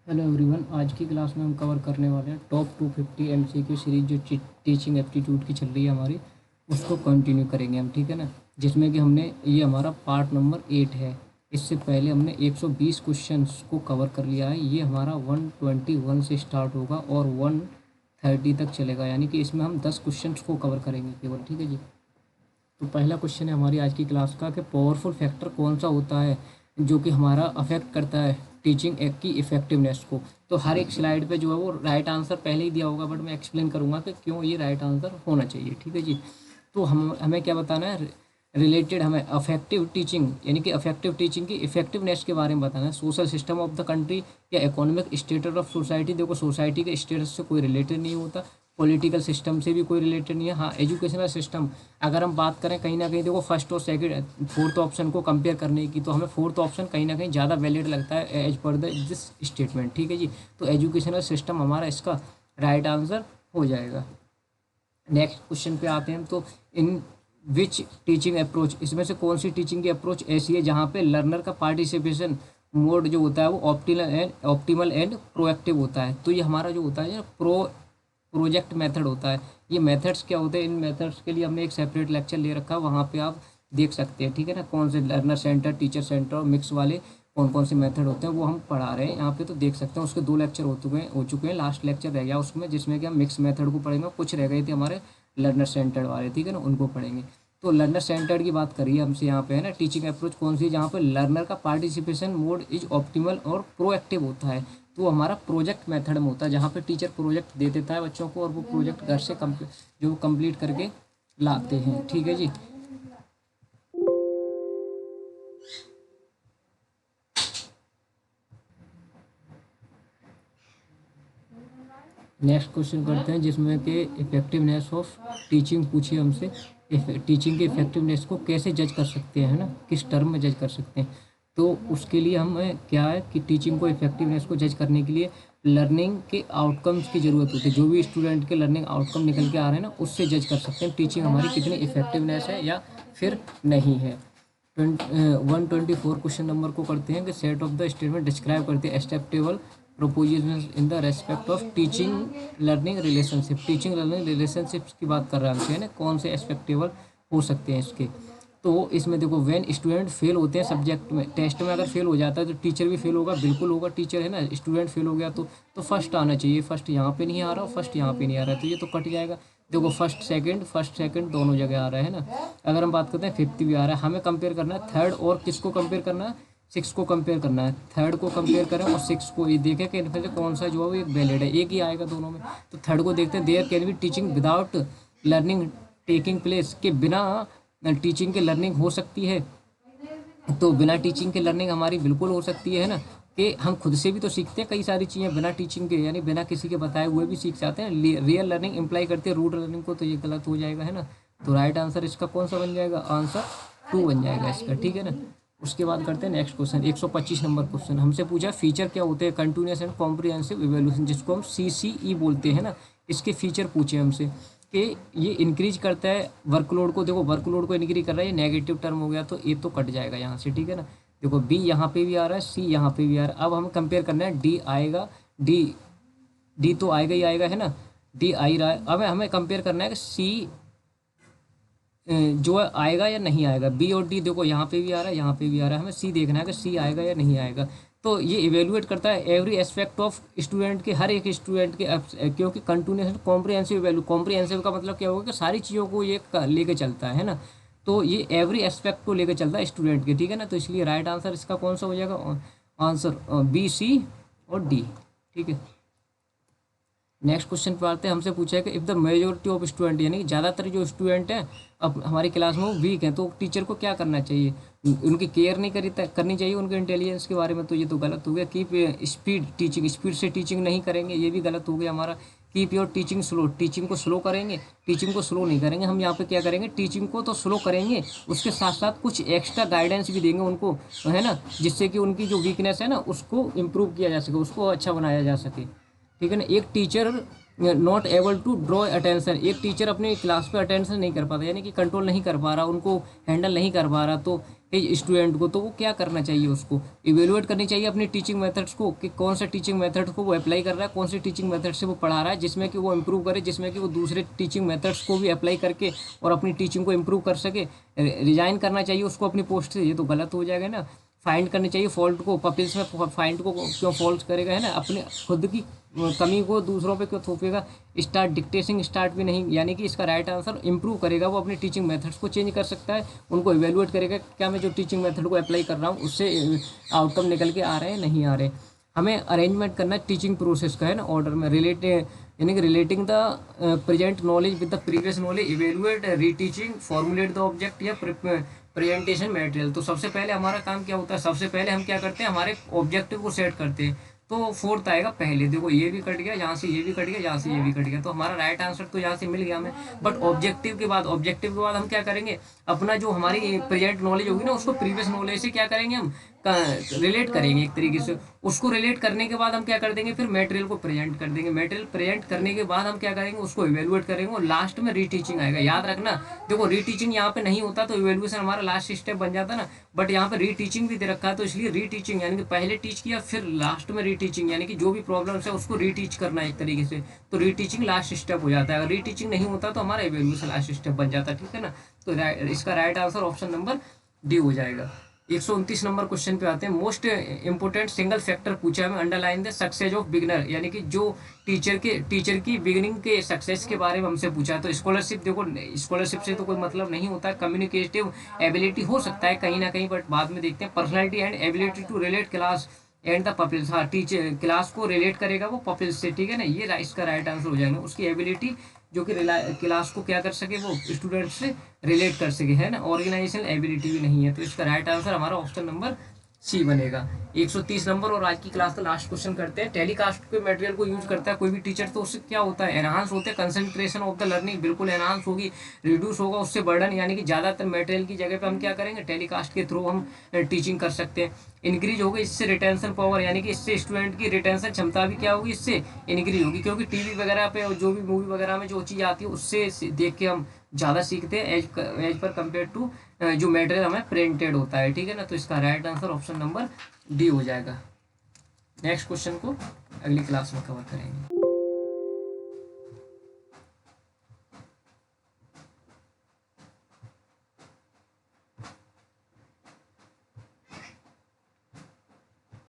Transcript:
Hello everyone. आज की class में हम कवर करने वाले हैं टॉप 250 एमसीक्यू सीरीज जो टीचिंग एप्टीट्यूड की चल रही है हमारी, उसको कंटिन्यू करेंगे हम। ठीक है ना। जिसमें कि हमने ये हमारा पार्ट नंबर 8 है। इससे पहले हमने 120 क्वेश्चंस को कवर कर लिया है। ये हमारा 121 से स्टार्ट होगा और 130 तक चलेगा, यानी कि इसमें हम 10 क्वेश्चंस को कवर करेंगे केवल। ठीक है जी। तो पहला क्वेश्चन है हमारी आज की क्लास का कि पावरफुल फैक्टर कौन सा होता है जो कि हमारा अफेक्ट करता है टीचिंग एक्ट की इफेक्टिवनेस को। तो हर एक स्लाइड पे जो है वो राइट आंसर पहले ही दिया होगा, बट मैं एक्सप्लेन करूंगा कि क्यों ये राइट आंसर होना चाहिए। ठीक है जी। तो हमें क्या बताना है, रिलेटेड हमें अफेक्टिव टीचिंग यानी कि अफेक्टिव टीचिंग की इफेक्टिवनेस के बारे में बताना है। Social system of the country या इकोनॉमिक स्टेटस ऑफ सोसाइटी, देखो सोसाइटी के स्टेटस से कोई रिलेटेड नहीं होता, पॉलिटिकल सिस्टम से भी कोई रिलेटेड नहीं है। हाँ, एजुकेशनल सिस्टम अगर हम बात करें कहीं ना कहीं, देखो फर्स्ट और सेकंड फोर्थ ऑप्शन को कंपेयर करने की, तो हमें फोर्थ ऑप्शन कहीं ना कहीं ज़्यादा वैलिड लगता है एज पर दिस स्टेटमेंट। ठीक है जी। तो एजुकेशनल सिस्टम हमारा इसका राइट आंसर हो जाएगा। नेक्स्ट क्वेश्चन पे आते हैं। तो इन विच टीचिंग अप्रोच, इसमें से कौन सी टीचिंग की अप्रोच ऐसी है जहाँ पे लर्नर का पार्टिसिपेशन मोड जो होता है वो ऑप्टिमल एंड प्रोएक्टिव होता है। तो ये हमारा जो होता है प्रोजेक्ट मेथड होता है। ये मेथड्स क्या होते हैं, इन मेथड्स के लिए हमने एक सेपरेट लेक्चर ले रखा है, वहाँ पे आप देख सकते हैं। ठीक है ना। कौन से लर्नर सेंटर, टीचर सेंटर और मिक्स वाले कौन कौन से मेथड होते हैं वो हम पढ़ा रहे हैं यहाँ पे, तो देख सकते हैं। उसके 2 लेक्चर हो चुके हैं। लास्ट लेक्चर रह गया उसमें, जिसमें कि हम मिक्स मेथड को पढ़ेंगे, कुछ रह गए थे हमारे लर्नर सेंटर्ड वाले। ठीक है ना, उनको पढ़ेंगे। तो लर्नर सेंटर्ड की बात करिए हमसे यहाँ पे, है ना। टीचिंग अप्रोच कौन सी है जहाँ पे लर्नर का पार्टिसिपेशन मोड इज ऑप्टिमल और प्रोएक्टिव होता है। तो हमारा प्रोजेक्ट मेथड में होता है, जहाँ पे टीचर प्रोजेक्ट दे देता है बच्चों को और वो प्रोजेक्ट घर से जो कंप्लीट करके लाते हैं। ठीक है जी। नेक्स्ट क्वेश्चन करते हैं, जिसमें कि इफेक्टिवनेस ऑफ टीचिंग पूछिए हमसे। टीचिंग के इफेक्टिवनेस को कैसे जज कर सकते हैं, है ना, किस टर्म में जज कर सकते हैं। तो उसके लिए हमें क्या है कि टीचिंग को इफेक्टिवनेस को जज करने के लिए लर्निंग के आउटकम्स की ज़रूरत होती है। जो भी स्टूडेंट के लर्निंग आउटकम निकल के आ रहे हैं ना, उससे जज कर सकते हैं टीचिंग हमारी कितनी इफेक्टिवनेस है या फिर नहीं है। 124 क्वेश्चन नंबर को करते हैं कि set of the statement describe करते हैं acceptable proposition in the respect of teaching learning relationship. Teaching learning relationships की बात कर रहे हैं ना, कौन से एक्सेप्टेबल हो सकते हैं इसके। तो इसमें देखो, व्हेन स्टूडेंट फेल होते हैं सब्जेक्ट में, टेस्ट में अगर फेल हो जाता है तो टीचर भी फेल होगा, बिल्कुल होगा टीचर, है ना। स्टूडेंट फेल हो गया तो फर्स्ट आना चाहिए, फर्स्ट यहाँ पे नहीं आ रहा, फर्स्ट यहाँ पे नहीं आ रहा है, तो ये तो कट जाएगा। देखो फर्स्ट सेकंड दोनों जगह आ रहा है ना। अगर हम बात करते हैं फिफ्थ भी आ रहा है, हमें कंपेयर करना है थर्ड और किसको कंपेयर करना है, 6 को कंपेयर करना है। थर्ड को कंपेयर करें और 6 को, ये देखें कि इनमें से कौन सा जो है वो एक वैलिड है, एक ही आएगा दोनों में। तो थर्ड को देखते हैं, there can be teaching without learning taking place, के बिना टीचिंग के लर्निंग हो सकती है। तो बिना टीचिंग के लर्निंग हमारी बिल्कुल हो सकती है ना, कि हम खुद से भी तो सीखते हैं कई सारी चीज़ें बिना टीचिंग के, यानी बिना किसी के बताए हुए भी सीख जाते हैं। रियल लर्निंग इम्प्लाई करती है रूट लर्निंग को, तो ये गलत हो जाएगा, है ना। तो राइट आंसर इसका कौन सा बन जाएगा, आंसर 2 बन जाएगा इसका। ठीक है ना। उसके बाद करते हैं नेक्स्ट क्वेश्चन, 125 नंबर क्वेश्चन। हमसे पूछा फीचर क्या होते हैं कंटिन्यूस एंड कॉम्प्रिहेंसिव इवैल्यूएशन, जिसको हम CCE बोलते हैं ना। इसके फीचर पूछे हमसे कि ये इंक्रीज करता है वर्कलोड को। देखो वर्कलोड को इंक्रीज कर रहा है, ये नेगेटिव टर्म हो गया, तो ये तो कट जाएगा यहाँ से। ठीक है ना। देखो B यहाँ पे भी आ रहा है, C यहाँ पे भी आ रहा है। अब हमें कंपेयर करना है, D आएगा, डी डी तो आएगा ही आएगा, है ना। D आ ही रहा है। अब हमें कंपेयर करना है कि C जो आएगा या नहीं आएगा। B और D देखो यहाँ पे भी आ रहा है, यहाँ पे भी आ रहा है, हमें C देखना है कि C आएगा या नहीं आएगा। तो ये इवेलुएट करता है एवरी एस्पेक्ट ऑफ स्टूडेंट के, हर एक स्टूडेंट के, क्योंकि कंटिन्यूस कॉम्प्रिहेंसिव वैल्यू, कॉम्प्रिहेंसिव का मतलब क्या होगा कि सारी चीज़ों को ये लेके चलता है ना। तो ये एवरी एस्पेक्ट को लेके चलता है स्टूडेंट के। ठीक है ना। तो इसलिए राइट आंसर इसका कौन सा हो जाएगा, आंसर B, C और D। ठीक है। नेक्स्ट क्वेश्चन पर आते हैं। हमसे पूछा है कि if the majority of student, यानी कि ज़्यादातर जो स्टूडेंट हैं अब हमारी क्लास में वो वीक हैं, तो टीचर को क्या करना चाहिए, उनकी केयर नहीं करनी चाहिए उनके इंटेलिजेंस के बारे में। तो ये तो गलत हो गया। कीप स्पीड टीचिंग, स्पीड से टीचिंग नहीं करेंगे, ये भी गलत हो गया हमारा। Keep your teaching slow, teaching को स्लो करेंगे, टीचिंग को स्लो नहीं करेंगे। हम यहाँ पे क्या करेंगे, टीचिंग को तो स्लो करेंगे, उसके साथ साथ कुछ एक्स्ट्रा गाइडेंस भी देंगे उनको, है ना, जिससे कि उनकी जो वीकनेस है ना उसको इम्प्रूव किया जा सके, उसको अच्छा बनाया जा सके। ठीक है ना। एक teacher not able to draw attention, एक टीचर अपनी क्लास पे अटेंशन नहीं कर पाता, यानी कि कंट्रोल नहीं कर पा रहा, उनको हैंडल नहीं कर पा रहा, तो स्टूडेंट को, तो वो क्या करना चाहिए, उसको इवेलुएट करनी चाहिए अपनी टीचिंग मेथड्स को कि कौन सा टीचिंग मेथड को वो अप्लाई कर रहा है, कौन सी टीचिंग मेथड से वो पढ़ा रहा है, जिसमें कि वो इम्प्रूव करे, जिसमें कि वो दूसरे टीचिंग मेथड्स को भी अप्लाई करके और अपनी टीचिंग को इम्प्रूव कर सके। रिजाइन करना चाहिए उसको अपनी पोस्ट से, ये तो गलत हो जाएगा ना। फाइंड करनी चाहिए फॉल्ट को, पपिल्स में फाइंड को क्यों फॉल्ट करेगा, है ना, अपने खुद की कमी को दूसरों पे क्यों थोपेगा। स्टार्ट डिक्टेटिंग स्टार्ट भी नहीं, यानी कि इसका राइट आंसर इंप्रूव करेगा, वो अपनी टीचिंग मेथड्स को चेंज कर सकता है, उनको इवेलुएट करेगा क्या मैं जो टीचिंग मेथड को अप्लाई कर रहा हूँ उससे आउटकम निकल के आ रहे हैं नहीं आ रहे। हमें अरेंजमेंट करना है टीचिंग प्रोसेस का, है ना, ऑर्डर में रिलेटेड, यानी कि relating the present knowledge with the previous knowledge, evaluate, reteaching, formulate the object या प्रेजेंटेशन मटेरियल। तो सबसे पहले हमारा काम क्या होता है, सबसे पहले हम क्या करते हैं, हमारे ऑब्जेक्टिव को सेट करते हैं। तो फोर्थ आएगा पहले, देखो ये भी कट गया, यहाँ से ये भी कट गया, यहाँ से ये भी कट गया, तो हमारा राइट आंसर तो यहाँ से मिल गया हमें। बट ऑब्जेक्टिव के बाद, हम क्या करेंगे, अपना जो हमारी प्रेजेंट नॉलेज होगी ना उसको प्रीवियस नॉलेज से क्या करेंगे, हम रिलेट करेंगे एक तरीके से। उसको रिलेट करने के बाद हम क्या कर देंगे, फिर मटेरियल को प्रेजेंट कर देंगे। मटेरियल प्रेजेंट करने के बाद हम क्या करेंगे, उसको इवेलुएट करेंगे और लास्ट में रीटीचिंग आएगा। याद रखना, देखो रीटीचिंग यहाँ पे नहीं होता तो इवेलुएशन हमारा लास्ट स्टेप बन जाता ना, बट यहाँ पे रीटीचिंग भी दे रखा है, तो इसलिए रीटीचिंग यानी कि पहले टीच किया फिर लास्ट में रीटीचिंग, यानी कि जो भी प्रॉब्लम्स है उसको रीटीच करना है एक तरीके से, तो रीटीचिंग लास्ट स्टेप हो जाता है। अगर रीटीचिंग नहीं होता तो हमारा इवेलुएशन लास्ट स्टेप बन जाता है, ठीक है ना। तो इसका right answer option number D हो जाएगा। 129 नंबर क्वेश्चन पे आते हैं। मोस्ट इंपोर्टेंट सिंगल फैक्टर पूछा है, underline the success of beginner, यानी कि जो टीचर की बिगिनिंग के सक्सेस के बारे में हमसे पूछा है। तो स्कॉलरशिप, देखो स्कॉलरशिप से तो कोई मतलब नहीं होता है, कम्युनिकेटिव एबिलिटी हो सकता है कहीं ना कहीं, बट बाद में देखते हैं। Personality and ability to relate class and the pupils, हाँ टीचर क्लास को रिलेट करेगा वो पपल्स से, ठीक है ना, ये इसका राइट आंसर हो जाएगा। उसकी एबिलिटी जो कि क्लास को क्या कर सके, वो स्टूडेंट से रिलेट कर सके, है ना। ऑर्गेनाइजेशनल एबिलिटी भी नहीं है, तो इसका राइट आंसर हमारा ऑप्शन नंबर सी बनेगा। 130 नंबर और आज की क्लास का लास्ट क्वेश्चन करते हैं। टेलीकास्ट के मटेरियल को यूज करता है कोई भी टीचर, तो उससे क्या होता है, एनहांस होते हैं कंसंट्रेशन ऑफ द लर्निंग, बिल्कुल एनहांस होगी, रिड्यूस होगा उससे बर्डन, यानी कि ज़्यादातर मटेरियल की जगह पे हम क्या करेंगे, टेलीकास्ट के थ्रू हम टीचिंग कर सकते हैं। इंक्रीज होगी इससे रिटेंशन पावर, यानी कि इससे स्टूडेंट की रिटेंशन क्षमता भी क्या होगी, इससे इंक्रीज होगी, क्योंकि टीवी वगैरह पे और जो भी मूवी वगैरह में जो चीज़ आती है उससे देख के हम ज़्यादा सीखते हैं एज पर कंपेयर टू जो मटेरियल हमें प्रिंटेड होता है, ठीक है ना। तो इसका right answer option number D हो जाएगा। नेक्स्ट क्वेश्चन को अगली क्लास में कवर करेंगे।